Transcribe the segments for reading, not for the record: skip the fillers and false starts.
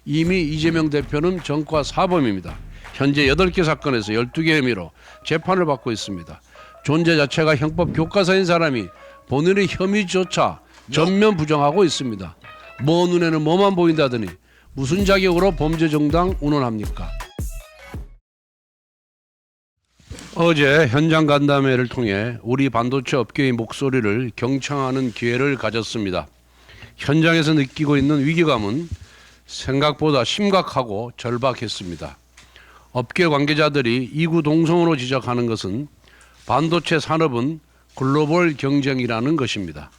이미 이재명 대표는 전과 사범입니다. 현재 8개 사건에서 12개 혐의로 재판을 받고 있습니다. 존재 자체가 형법 교과서인 사람이 본인의 혐의조차 전면 부정하고 있습니다. 뭐 눈에는 뭐만 보인다더니 무슨 자격으로 범죄 정당 운운합니까? 어제 현장 간담회를 통해 우리 반도체 업계의 목소리를 경청하는 기회를 가졌습니다. 현장에서 느끼고 있는 위기감은 생각보다 심각하고 절박했습니다. 업계 관계자들이 이구동성으로 지적하는 것은 반도체 산업은 글로벌 경쟁이라는 것입니다.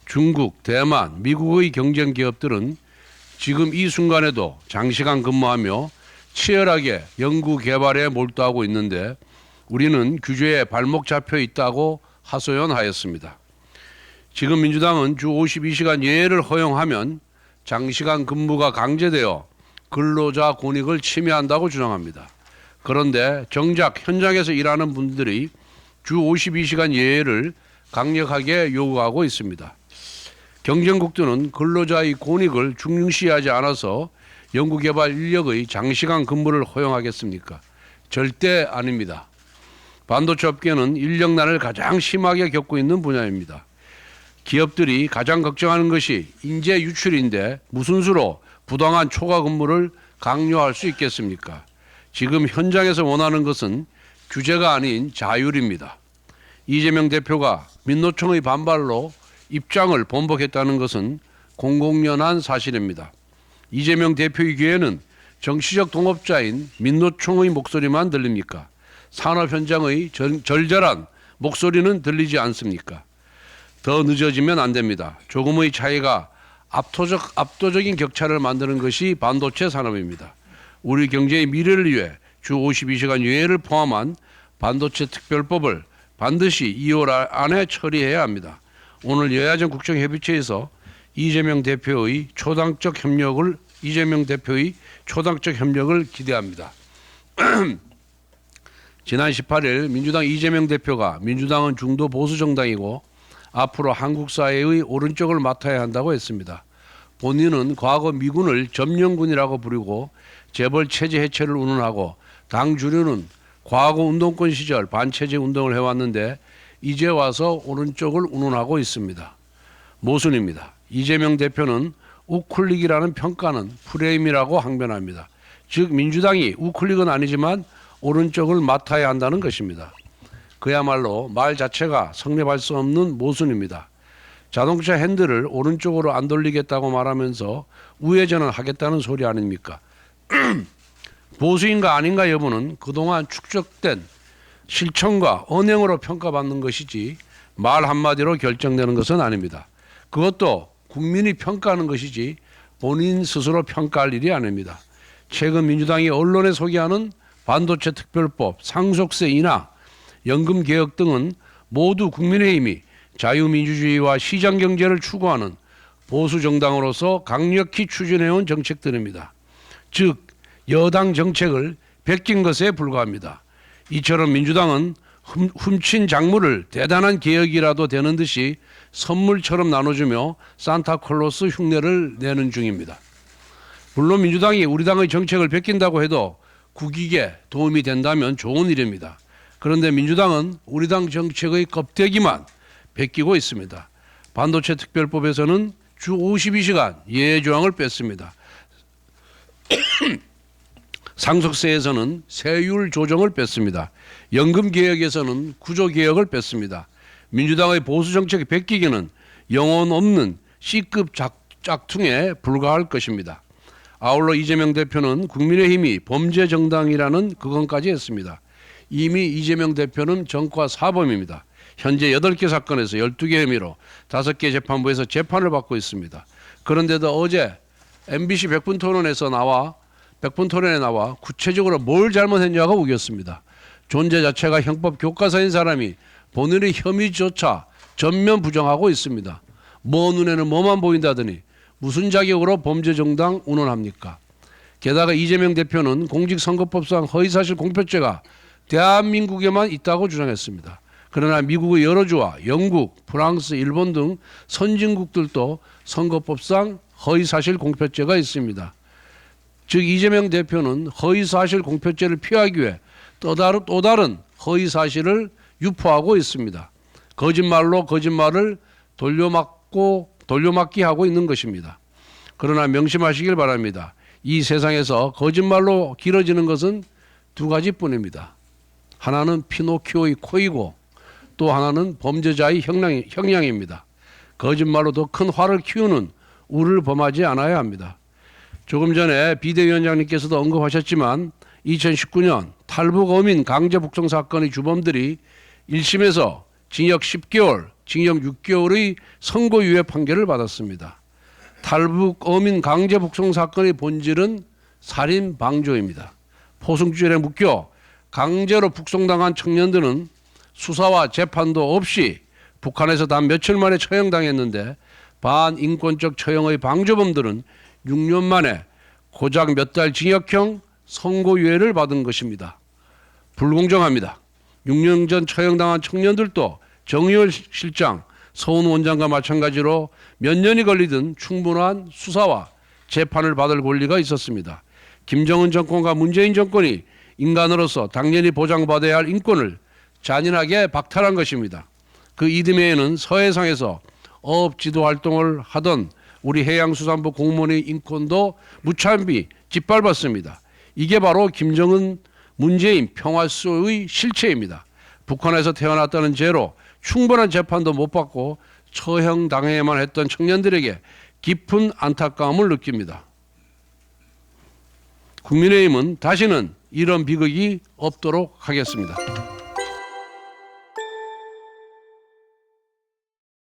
중국, 대만, 미국의 경쟁 기업들은 지금 이 순간에도 장시간 근무하며 치열하게 연구 개발에 몰두하고 있는데 우리는 규제에 발목 잡혀 있다고 하소연하였습니다. 지금 민주당은 주 52시간 예외를 허용하면 장시간 근무가 강제되어 근로자 권익을 침해한다고 주장합니다. 그런데 정작 현장에서 일하는 분들이 주 52시간 예외를 강력하게 요구하고 있습니다. 경쟁국들은 근로자의 권익을 중시하지 않아서 연구개발 인력의 장시간 근무를 허용하겠습니까? 절대 아닙니다. 반도체 업계는 인력난을 가장 심하게 겪고 있는 분야입니다. 기업들이 가장 걱정하는 것이 인재 유출인데 무슨 수로 부당한 초과 근무를 강요할 수 있겠습니까? 지금 현장에서 원하는 것은 규제가 아닌 자율입니다. 이재명 대표가 민노총의 반발로 입장을 번복했다는 것은 공공연한 사실입니다. 이재명 대표의 귀에는 정치적 동업자인 민노총의 목소리만 들립니까? 산업 현장의 절절한 목소리는 들리지 않습니까? 더 늦어지면 안 됩니다. 조금의 차이가 압도적인 격차를 만드는 것이 반도체 산업입니다. 우리 경제의 미래를 위해 주 52시간 유예를 포함한 반도체 특별법을 반드시 2월 안에 처리해야 합니다. 오늘 여야정 국정협의체에서 이재명 대표의 초당적 협력을 기대합니다. 지난 18일 민주당 이재명 대표가 민주당은 중도 보수 정당이고 앞으로 한국 사회의 오른쪽을 맡아야 한다고 했습니다. 본인은 과거 미군을 점령군이라고 부르고 재벌 체제 해체를 운운하고 당 주류는 과거 운동권 시절 반체제 운동을 해왔는데 이제 와서 오른쪽을 운운하고 있습니다. 모순입니다. 이재명 대표는 우클릭이라는 평가는 프레임이라고 항변합니다. 즉 민주당이 우클릭은 아니지만 오른쪽을 맡아야 한다는 것입니다. 그야말로 말 자체가 성립할 수 없는 모순입니다. 자동차 핸들을 오른쪽으로 안 돌리겠다고 말하면서 우회전을 하겠다는 소리 아닙니까? 보수인가 아닌가 여부는 그동안 축적된 실천과 언행으로 평가받는 것이지 말 한마디로 결정되는 것은 아닙니다. 그것도 국민이 평가하는 것이지 본인 스스로 평가할 일이 아닙니다. 최근 민주당이 언론에 소개하는 반도체 특별법, 상속세 인하, 연금개혁 등은 모두 국민의힘이 자유민주주의와 시장경제를 추구하는 보수정당으로서 강력히 추진해온 정책들입니다. 즉 여당 정책을 베낀 것에 불과합니다. 이처럼 민주당은 훔친 작물을 대단한 개혁이라도 되는 듯이 선물처럼 나눠주며 산타클로스 흉내를 내는 중입니다. 물론 민주당이 우리 당의 정책을 베낀다고 해도 국익에 도움이 된다면 좋은 일입니다. 그런데 민주당은 우리 당 정책의 껍데기만 베끼고 있습니다. 반도체 특별법에서는 주 52시간 예외 조항을 뺐습니다. 상속세에서는 세율 조정을 뺐습니다. 연금개혁에서는 구조개혁을 뺐습니다. 민주당의 보수 정책이 베끼기는 영혼 없는 C급 짝퉁에 불과할 것입니다. 아울러 이재명 대표는 국민의힘이 범죄 정당이라는 그건까지 했습니다. 이미 이재명 대표는 전과 사범입니다. 현재 8개 사건에서 12개 혐의로 5개 재판부에서 재판을 받고 있습니다. 그런데도 어제 MBC 100분 토론에 나와 구체적으로 뭘 잘못했냐가 우겼습니다. 존재 자체가 형법 교과서인 사람이 본인의 혐의조차 전면 부정하고 있습니다. 뭐 눈에는 뭐만 보인다더니 무슨 자격으로 범죄 정당 운운합니까? 게다가 이재명 대표는 공직선거법상 허위사실 공표죄가 대한민국에만 있다고 주장했습니다. 그러나 미국의 여러 주와 영국, 프랑스, 일본 등 선진국들도 선거법상 허위사실 공표죄가 있습니다. 즉 이재명 대표는 허위사실 공표죄를 피하기 위해 또 다른 허위사실을 유포하고 있습니다. 거짓말로 거짓말을 돌려막기 하고 있는 것입니다. 그러나 명심하시길 바랍니다. 이 세상에서 거짓말로 길어지는 것은 두 가지뿐입니다. 하나는 피노키오의 코이고 또 하나는 범죄자의 형량입니다. 거짓말로 더 큰 화를 키우는 우를 범하지 않아야 합니다. 조금 전에 비대위원장님께서도 언급하셨지만 2019년 탈북 어민 강제 북송 사건의 주범들이 1심에서 징역 10개월, 징역 6개월의 선고유예 판결을 받았습니다. 탈북 어민 강제 북송 사건의 본질은 살인 방조입니다. 포승줄에 묶여 강제로 북송당한 청년들은 수사와 재판도 없이 북한에서 단 며칠 만에 처형당했는데 반인권적 처형의 방조범들은 6년 만에 고작 몇 달 징역형 선고유예를 받은 것입니다. 불공정합니다. 6년 전 처형당한 청년들도 정의월 실장, 서훈 원장과 마찬가지로 몇 년이 걸리든 충분한 수사와 재판을 받을 권리가 있었습니다. 김정은 정권과 문재인 정권이 인간으로서 당연히 보장받아야 할 인권을 잔인하게 박탈한 것입니다. 그 이듬해에는 서해상에서 어업 지도 활동을 하던 우리 해양수산부 공무원의 인권도 무참히 짓밟았습니다. 이게 바로 김정은, 문재인 평화수의 실체입니다. 북한에서 태어났다는 죄로 충분한 재판도 못 받고 처형당해야만 했던 청년들에게 깊은 안타까움을 느낍니다. 국민의힘은 다시는 이런 비극이 없도록 하겠습니다.